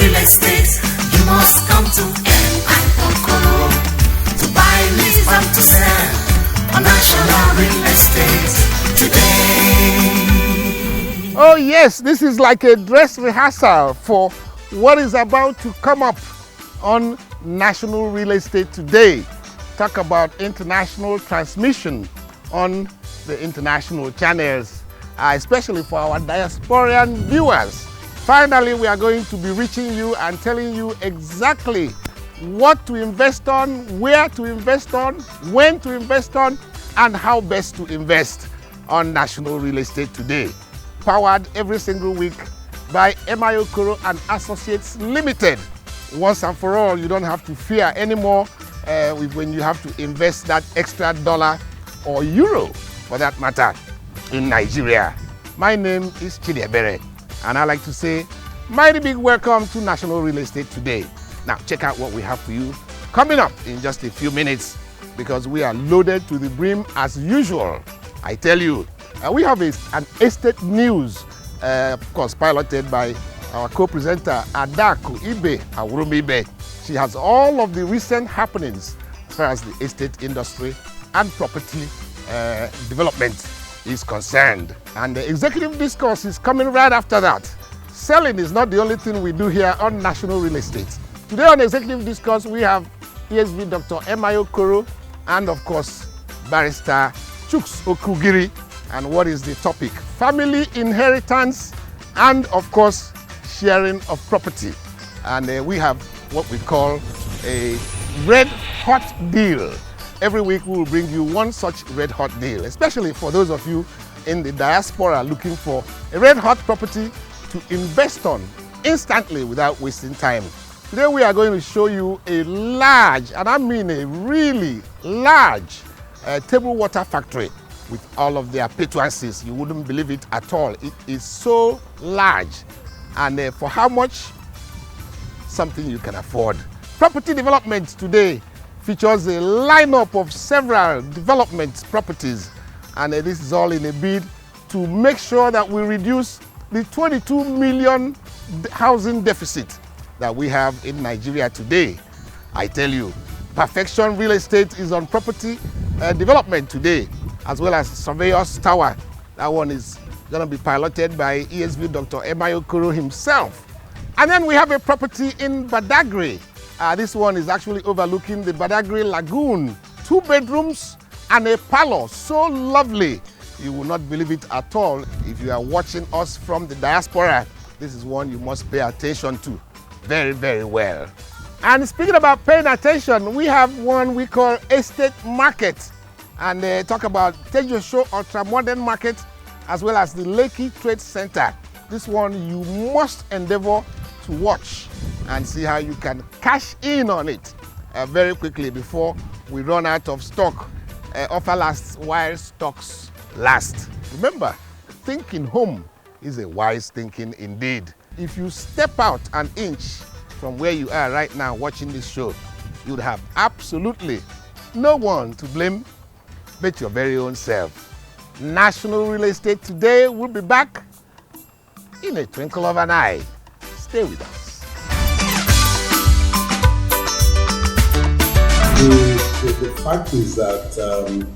real estate. You must come to M.I. to buy, lease and to sell on National Real Estate today. Oh yes, this is like a dress rehearsal for what is about to come up on National Real Estate today. Talk about international transmission on the international channels, especially for our diasporan viewers. Finally, we are going to be reaching you and telling you exactly what to invest on, where to invest on, when to invest on, and how best to invest on National Real Estate today. Powered every single week by M.I. and Associates Limited. Once and for all, you don't have to fear anymore when you have to invest that extra dollar or euro, for that matter, in Nigeria. My name is Chidiebere, and I like to say, mighty big welcome to National Real Estate today. Now, check out what we have for you coming up in just a few minutes, because we are loaded to the brim as usual. I tell you, we have an estate news, of course, piloted by our co-presenter, Adaku Ibe Awurumibe. She has all of the recent happenings as far as the estate industry and property development is concerned. And the executive discourse is coming right after that. Selling is not the only thing we do here on National Real Estate. Today on Executive Discourse, we have ESV Dr. M.I. Okoro and, of course, Barrister Chuks Okugiri. And what is the topic? Family inheritance and, of course, sharing of property. And we have what we call a red hot deal. Every week we will bring you one such red hot deal, especially for those of you in the diaspora looking for a red hot property to invest on instantly without wasting time. Today we are going to show you a large, and I mean a really large, table water factory with all of their appurtenances. You wouldn't believe it at all. It is so large, and for how much? Something you can afford. Property development today features a lineup of several development properties, and this is all in a bid to make sure that we reduce the 22 million housing deficit that we have in Nigeria today. I tell you, Perfection Real Estate is on property development today, as well as Surveyor's Tower. That one is going to be piloted by ESV Dr. M.I. Okoro himself. And then we have a property in Badagry. This one is actually overlooking the Badagry Lagoon. 2 bedrooms and a parlor, so lovely. You will not believe it at all. If you are watching us from the diaspora, this is one you must pay attention to very, very well. And speaking about paying attention, we have one we call Estate Market. And talk about Tejo Ultra Modern Market, as well as the Lekki Trade Center. This one you must endeavor to watch and see how you can cash in on it very quickly before we run out of stock. Offer lasts while stocks last. Remember, thinking home is a wise thinking indeed. If you step out an inch from where you are right now watching this show, you'd have absolutely no one to blame but your very own self. National Real Estate today will be back in a twinkle of an eye. Stay with us. The fact is that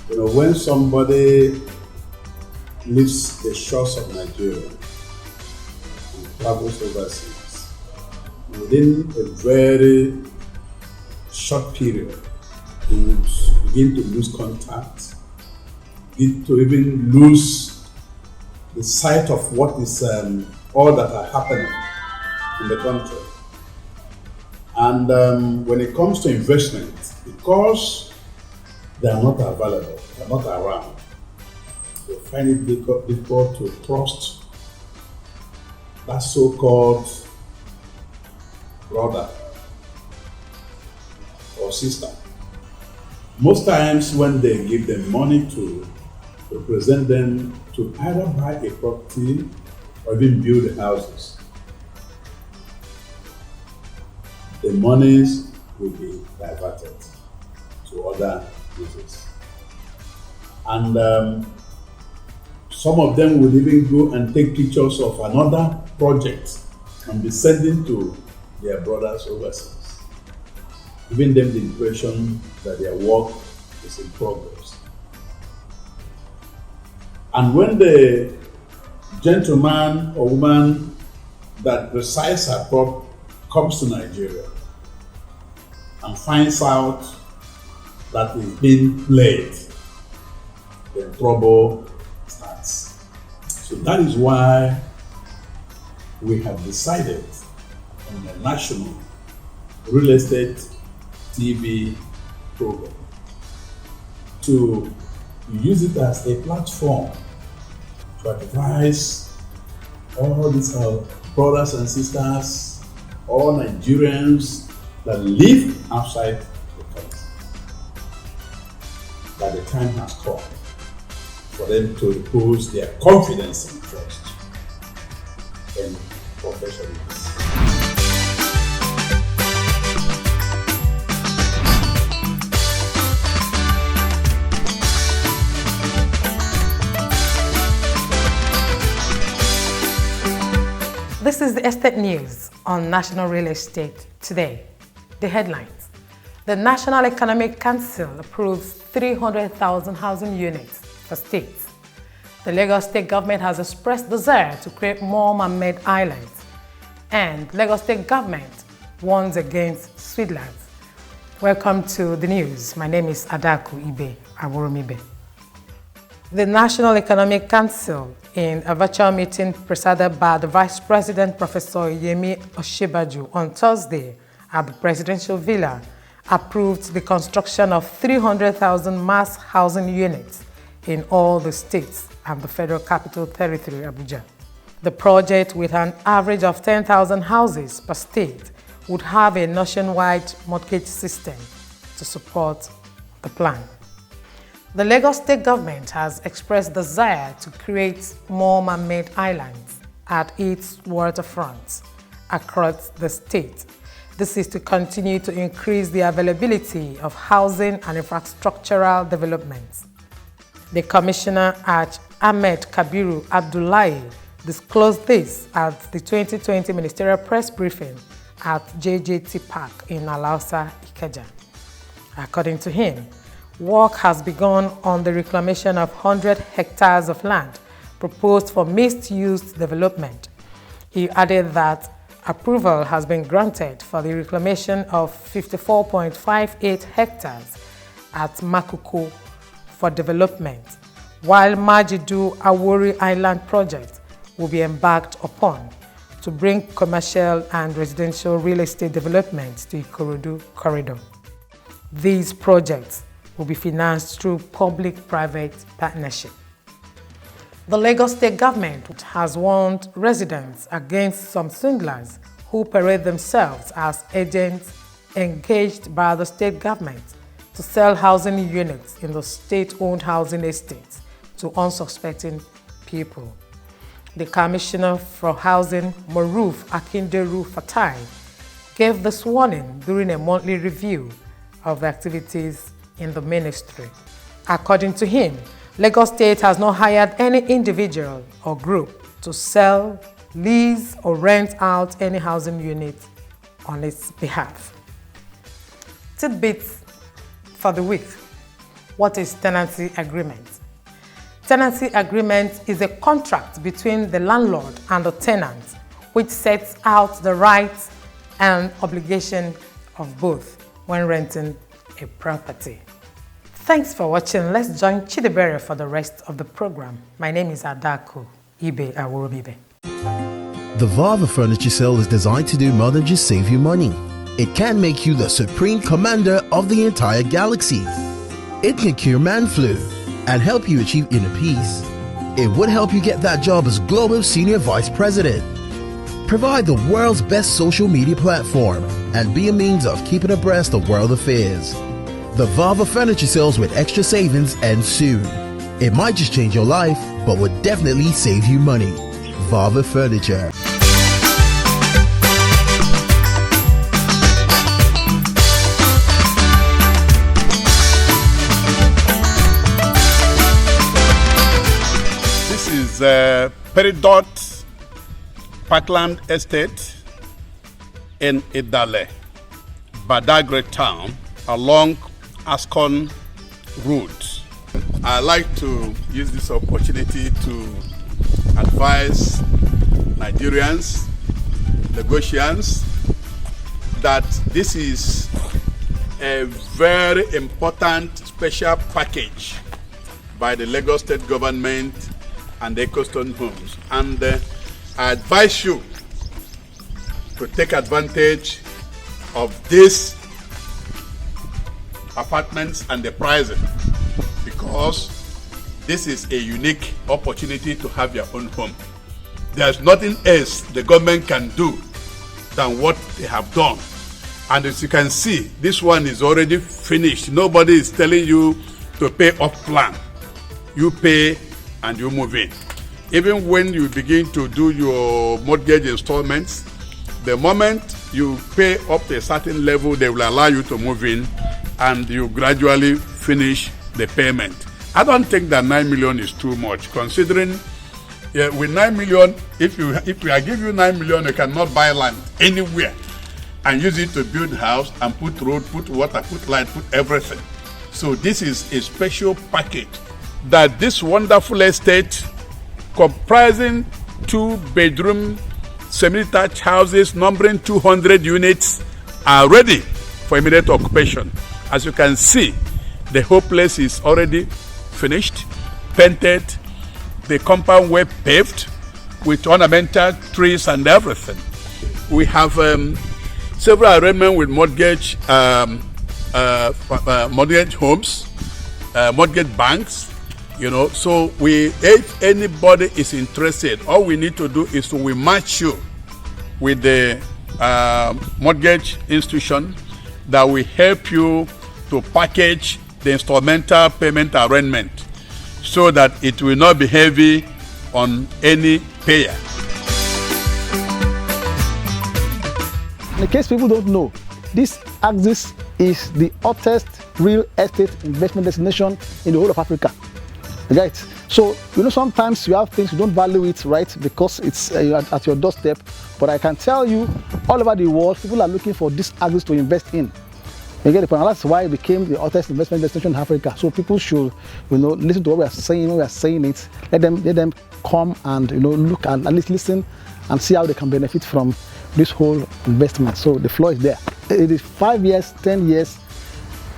when somebody leaves the shores of Nigeria and travels overseas, within a very short period, he would begin to lose contact, begin to even lose the sight of what is all that are happening in the country. And when it comes to investment, because they are not available, they are not around, they find it difficult to trust that so-called brother or sister. Most times when they give them money to present them to either buy a property or even build houses, the monies will be diverted to other uses. And some of them will even go and take pictures of another project and be sending to their brothers overseas, giving them the impression that their work is in progress. And when the gentleman or woman that resides abroad comes to Nigeria and finds out that is being played, then trouble starts. So that is why we have decided on a national real estate TV program to use it as a platform to advise all these brothers and sisters, all Nigerians that live outside the country, that the time has come for them to repose their confidence and trust in professionals. This is the estate news on National Real Estate today. The headlines. The National Economic Council approves 300,000 housing units for states. The Lagos State government has expressed desire to create more man-made islands. And Lagos State government warns against sweetlands. Welcome to the news. My name is Adaku Ibe Aworomibe. The National Economic Council, in a virtual meeting presided by the Vice President Professor Yemi Oshibaju on Thursday at the Presidential Villa, approved the construction of 300,000 mass housing units in all the states and the Federal Capital Territory, Abuja. The project, with an average of 10,000 houses per state, would have a nationwide mortgage system to support the plan. The Lagos State government has expressed desire to create more man-made islands at its waterfronts across the state. This is to continue to increase the availability of housing and infrastructural developments. The Commissioner at Ahmed Kabiru Abdullahi disclosed this at the 2020 Ministerial Press Briefing at JJT Park in Alausa, Ikeja. According to him, work has begun on the reclamation of 100 hectares of land proposed for mixed-use development. He added that approval has been granted for the reclamation of 54.58 hectares at Makuku for development, while Majidu Awori Island project will be embarked upon to bring commercial and residential real estate development to Ikorodu corridor. These projects will be financed through public-private partnership. The Lagos State government has warned residents against some swindlers who parade themselves as agents engaged by the state government to sell housing units in the state-owned housing estates to unsuspecting people. The Commissioner for Housing, Maruf Akinderu Fatai, gave this warning during a monthly review of the activities in the ministry. According to him, Lagos State has not hired any individual or group to sell, lease, or rent out any housing unit on its behalf. Tidbits for the week. What is tenancy agreement? Tenancy agreement is a contract between the landlord and the tenant which sets out the rights and obligation of both when renting a property. Thanks for watching. Let's join Chidebere for the rest of the program. My name is Adaku Ibe Aworomibe. The Vava Furniture Sale is designed to do more than just save you money. It can make you the supreme commander of the entire galaxy. It can cure man flu and help you achieve inner peace. It would help you get that job as Global Senior Vice President. Provide the world's best social media platform and be a means of keeping abreast of world affairs. The Vava Furniture Sales with extra savings ends soon. It might just change your life, but would definitely save you money. Vava Furniture. This is Peridot Parkland Estate in Idale, Badagry town, along Ascon Road. I like to use this opportunity to advise Nigerians, negotiants, that this is a very important special package by the Lagos State government and Ecostone Homes. And I advise you to take advantage of these apartments and the pricing, because this is a unique opportunity to have your own home. There's nothing else the government can do than what they have done. And as you can see, this one is already finished. Nobody is telling you to pay off plan. You pay and you move in. Even when you begin to do your mortgage installments, the moment you pay up to a certain level, they will allow you to move in and you gradually finish the payment. I don't think that 9 million is too much, considering with 9 million, if I give you 9 million, you cannot buy land anywhere and use it to build a house and put road, put water, put light, put everything. So this is a special package that this wonderful estate, comprising 2-bedroom semi-detached houses numbering 200 units, are ready for immediate occupation. As you can see, the whole place is already finished, painted, the compound well paved with ornamental trees and everything. We have several arrangements with mortgage homes, mortgage banks, you know. So if anybody is interested, all we need to do is we match you with the mortgage institution that will help you to package the instrumental payment arrangement so that it will not be heavy on any payer. In case people don't know, this Axis is the hottest real estate investment destination in the whole of Africa. Right? So, sometimes you have things you don't value it, right? Because it's at your doorstep. But I can tell you, all over the world, people are looking for this Axis to invest in. You get the point? And that's why it became the hottest investment destination in Africa. So people should, listen to what we are saying. When we are saying it, let them come and look and at least listen and see how they can benefit from this whole investment. So the floor is there. It is 5 years, 10 years.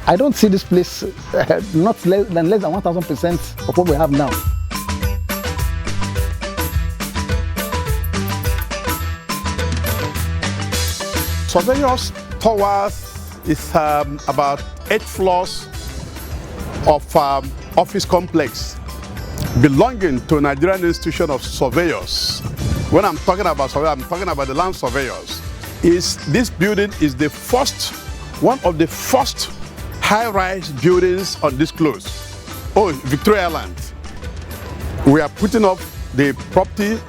I don't see this place not less than 1,000% of what we have now. Surveyors Towers is about 8 floors of office complex belonging to Nigerian Institution of Surveyors. When I'm talking about surveyors, I'm talking about the land surveyors. This building is one of the first high-rise buildings on this close. Oh, Victoria Island. We are putting up the property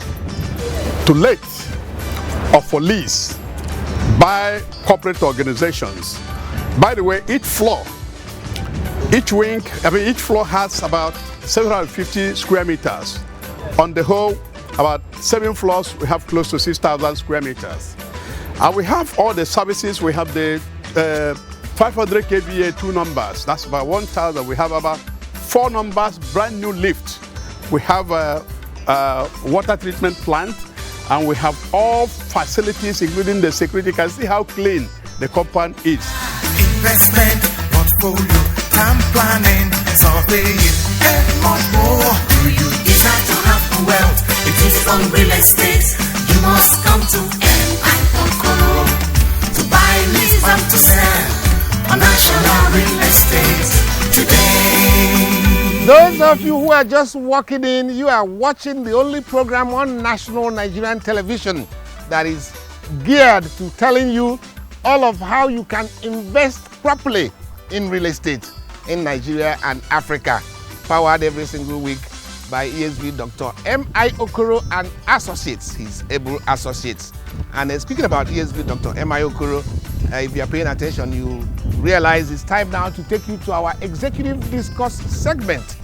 to let or for lease by corporate organizations. By the way, each floor has about 750 square meters. On the whole, about 7 floors, we have close to 6,000 square meters. And we have all the services. We have the 500 kVA 2 numbers. That's about 1,000. We have about 4 numbers, brand new lift. We have a water treatment plant, and we have all facilities, including the security. You can see how clean the compound is. Investment, portfolio, town planning, surveying, and much more. Do you desire to have wealth? It is from real estate. You must come to M.I. Okoro to buy, lease, and to sell on national real estate today. Those of you who are just walking in, you are watching the only program on national Nigerian television that is geared to telling you all of how you can invest properly in real estate in Nigeria and Africa. Powered every single week by ESV Dr. M.I. Okoro and Associates, his able associates. And speaking about ESV Dr. M.I. Okoro, if you are paying attention, you realize it's time now to take you to our executive discourse segment.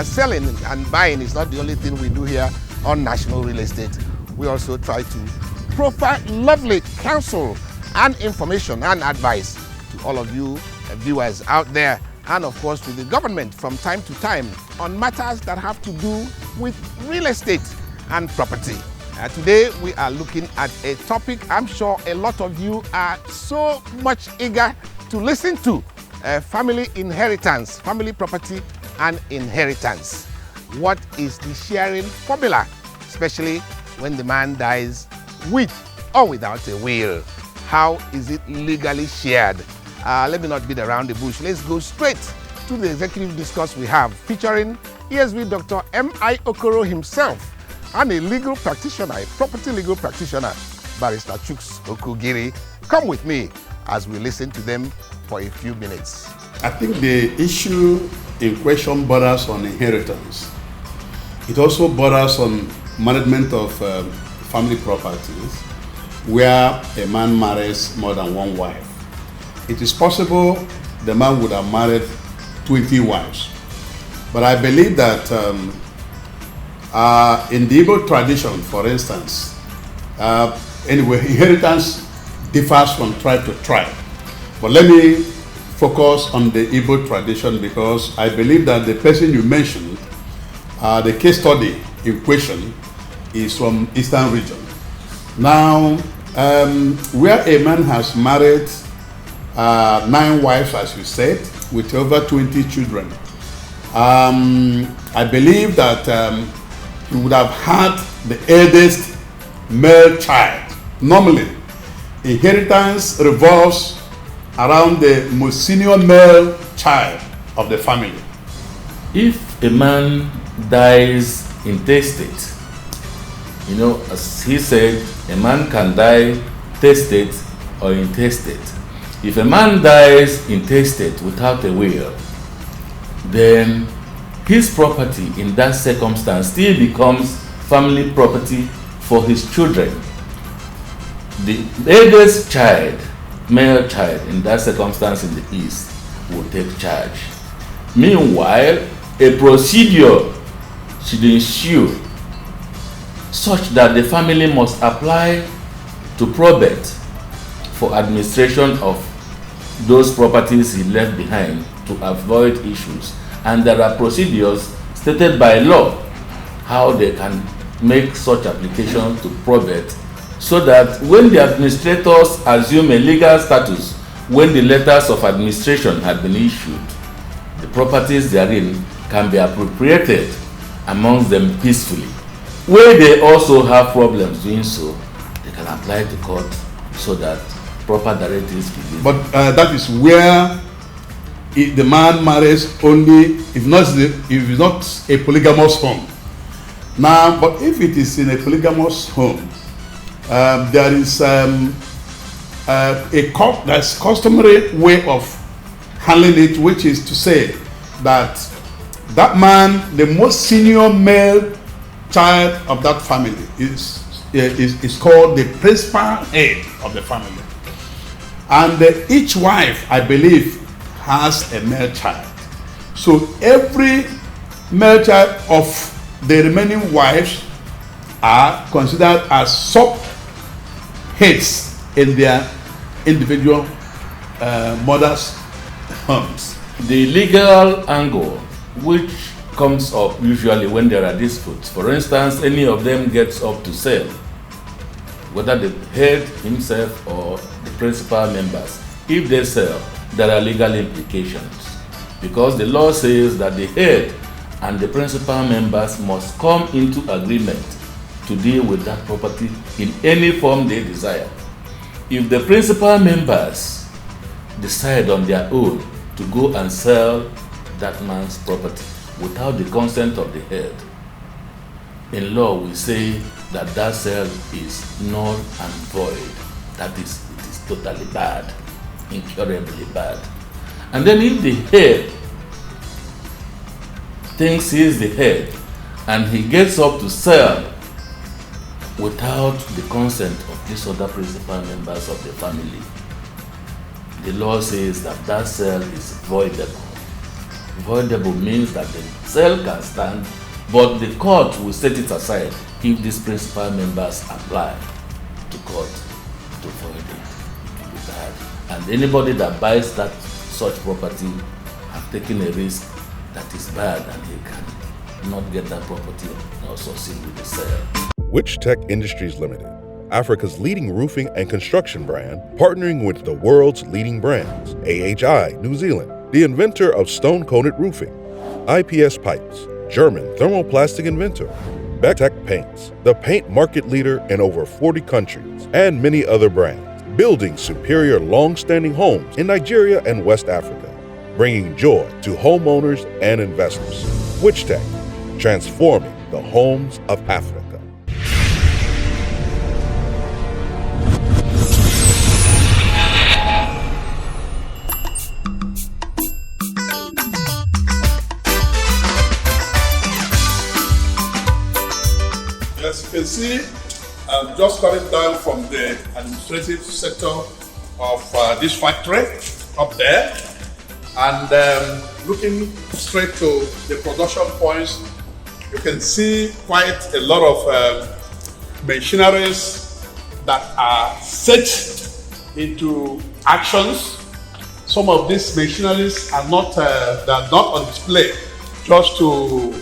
Selling and buying is not the only thing we do here on national real estate. We also try to profile lovely counsel and information and advice to all of you viewers out there, and of course to the government from time to time on matters that have to do with real estate and property. Today we are looking at a topic I'm sure a lot of you are so much eager to listen to: family inheritance, family property and inheritance. What is the sharing formula, especially when the man dies with or without a will? How is it legally shared? Let me not beat around the bush. Let's go straight to the executive discourse we have, featuring ESV Dr. M.I. Okoro himself and a legal practitioner, a property legal practitioner, Barrister Chuks Okugiri. Come with me as we listen to them for a few minutes. I think the issue in question borders on inheritance. It also borders on management of family properties, where a man marries more than one wife. It is possible the man would have married 20 wives. But I believe that in the Igbo tradition, for instance, anyway, inheritance differs from tribe to tribe. But let me focus on the Igbo tradition, because I believe that the person you mentioned, the case study in question, is from Eastern region. Now, where a man has married 9 wives, as you said, with over 20 children, I believe that he would have had the eldest male child. Normally, inheritance revolves around the most senior male child of the family. If a man dies intestate, you know, as he said, a man can die testate or intestate. If a man dies intestate without a will, then his property in that circumstance still becomes family property for his children. The eldest child, male child, in that circumstance in the East will take charge. Meanwhile, a procedure should ensue such that the family must apply to probate for administration of those properties he left behind to avoid issues. And there are procedures stated by law how they can make such application to probate, so that when the administrators assume a legal status, when the letters of administration had been issued, the properties therein can be appropriated amongst them peacefully. Where they also have problems doing so, they can apply to court so that proper directives be given. But that is where the man marries only if it's not a polygamous home. Now, but if it is in a polygamous home, there is that's customary way of handling it, which is to say that that man, the most senior male child of that family, is called the principal head of the family. And each wife, I believe, has a male child. So every male child of the remaining wives are considered as sub-heads in their individual mothers' homes. The legal angle which comes up usually when there are disputes, for instance, any of them gets up to sale, whether the head himself or the principal members, if they sell, there are legal implications, because the law says that the head and the principal members must come into agreement to deal with that property in any form they desire. If the principal members decide on their own to go and sell that man's property without the consent of the head, in law we say that that sale is null and void. That is, it is totally bad, incurably bad. And then if the head thinks he is the head and he gets up to sell without the consent of these other principal members of the family, the law says that that sale is voidable. Voidable means that the sale can stand, but the court will set it aside if these principal members apply to court to void it. bad. And anybody that buys that such property have taken a risk that is bad, and he can not get that property or succeed with the sale. Witch Tech Industries Limited, Africa's leading roofing and construction brand, partnering with the world's leading brands. AHI New Zealand, the inventor of stone-coated roofing. IPS Pipes, German thermoplastic inventor. Tech Paints, the paint market leader in over 40 countries, and many other brands, building superior long-standing homes in Nigeria and West Africa, bringing joy to homeowners and investors. Witch Tech, transforming the homes of Africa. As you can see, I'm just coming down from the administrative sector of this factory up there, and looking straight to the production points, you can see quite a lot of machineries that are set into actions. Some of these machineries are not on display just to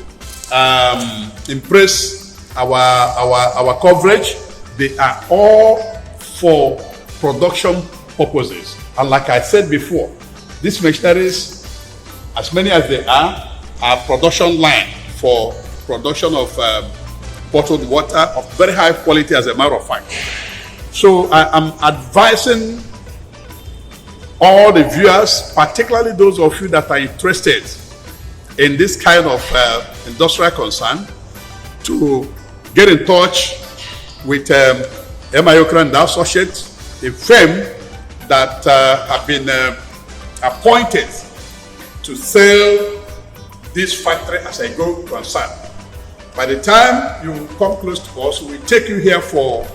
impress our coverage. They are all for production purposes. And like I said before, these machineries, as many as they are production line for production of bottled water of very high quality, as a matter of fact. So I am advising all the viewers, particularly those of you that are interested in this kind of industrial concern, to get in touch with M.I.Okra and Associates, a firm that have been appointed to sell this factory as a going concern. By the time you come close to us, we take you here for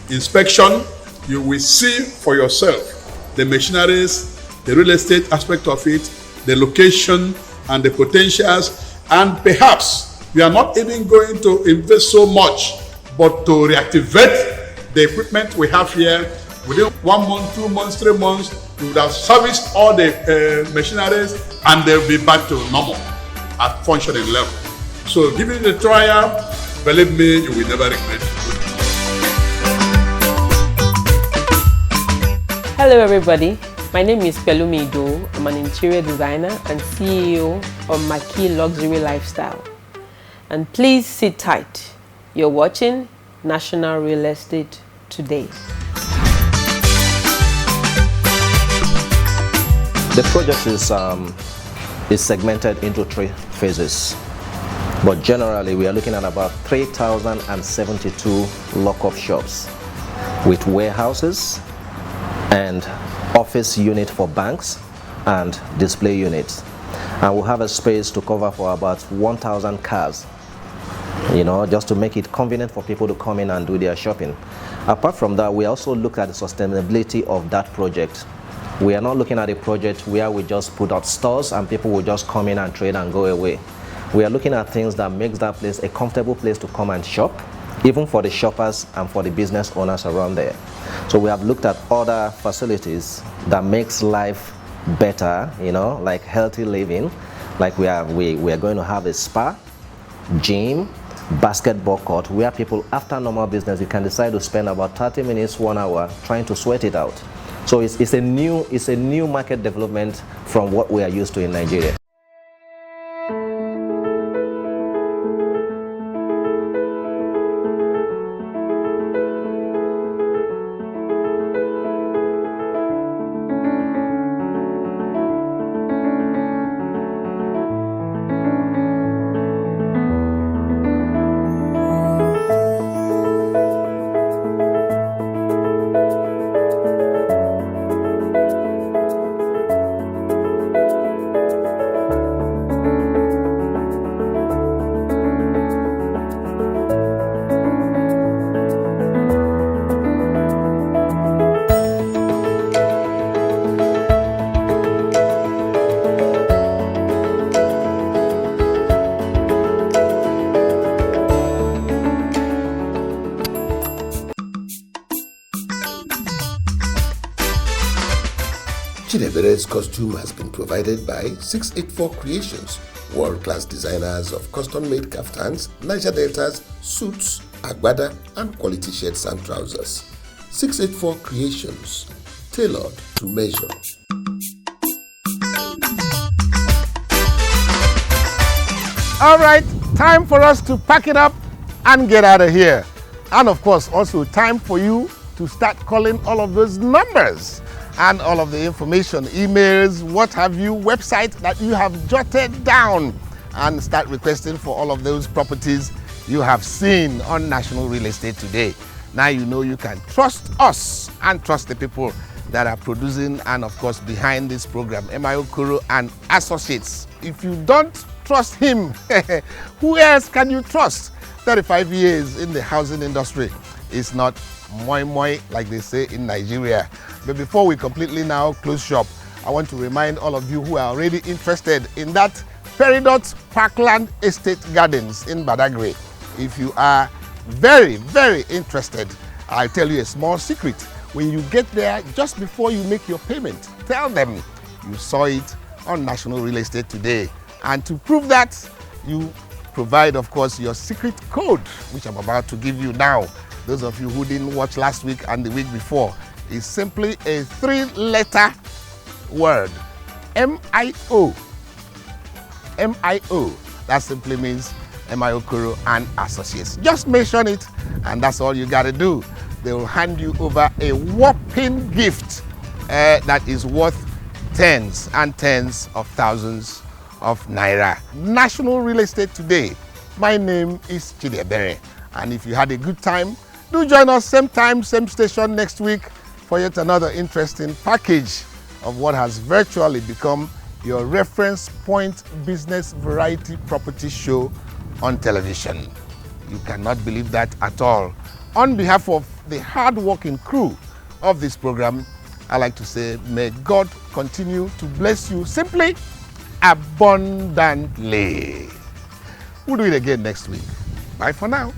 inspection. You will see for yourself the machineries, the real estate aspect of it, the location and the potentials, and perhaps we are not even going to invest so much, but to reactivate the equipment we have here. Within 1 month, 2 months, 3 months, we would have serviced all the machineries, and they'll be back to normal at functioning level. So give it a trial. Believe me, you will never regret it. Hello everybody, my name is Pelumi Ido. I'm an interior designer and CEO of Maki Luxury Lifestyle. And please sit tight. You're watching National Real Estate Today. The project is segmented into 3 phases. But generally, we are looking at about 3,072 lock-up shops with warehouses and office unit for banks and display units. And we'll have a space to cover for about 1,000 cars, just to make it convenient for people to come in and do their shopping. Apart from that, we also look at the sustainability of that project. We are not looking at a project where we just put out stores and people will just come in and trade and go away. We are looking at things that makes that place a comfortable place to come and shop, even for the shoppers and for the business owners around there. So we have looked at other facilities that makes life better, like healthy living. Like we are going to have a spa, gym, basketball court, where people after normal business, you can decide to spend about 30 minutes, 1 hour trying to sweat it out. So it's a new market development from what we are used to in Nigeria. Chinebere's costume has been provided by 684 Creations, world-class designers of custom-made kaftans, Niger Deltas, suits, agbada, and quality shirts and trousers. 684 Creations, tailored to measure. All right, time for us to pack it up and get out of here. And of course, also time for you to start calling all of those numbers and all of the information, emails, what have you, websites that you have jotted down, and start requesting for all of those properties you have seen on National Real Estate Today. Now you know you can trust us and trust the people that are producing and of course behind this program, M.I. Okoro and Associates. If you don't trust him, who else can you trust? 35 years in the housing industry is not moi moi like they say in Nigeria. But before we completely now close shop, I want to remind all of you who are already interested in that Peridot Parkland Estate Gardens in Badagry. If you are very, very interested, I'll tell you a small secret. When you get there, just before you make your payment, tell them you saw it on National Real Estate Today. And to prove that, you provide, of course, your secret code, which I'm about to give you now. Those of you who didn't watch last week and the week before, is simply a 3-letter word, M-I-O. M-I-O. That simply means M.I. Okoro and Associates. Just mention it, and that's all you got to do. They will hand you over a whopping gift that is worth tens and tens of thousands of naira. National Real Estate Today. My name is Chidiebere, and if you had a good time, do join us same time, same station next week for yet another interesting package of what has virtually become your reference point business variety property show on television. You cannot believe that at all. On behalf of the hard-working crew of this program, I like to say, may God continue to bless you simply, abundantly. We'll do it again next week. Bye for now.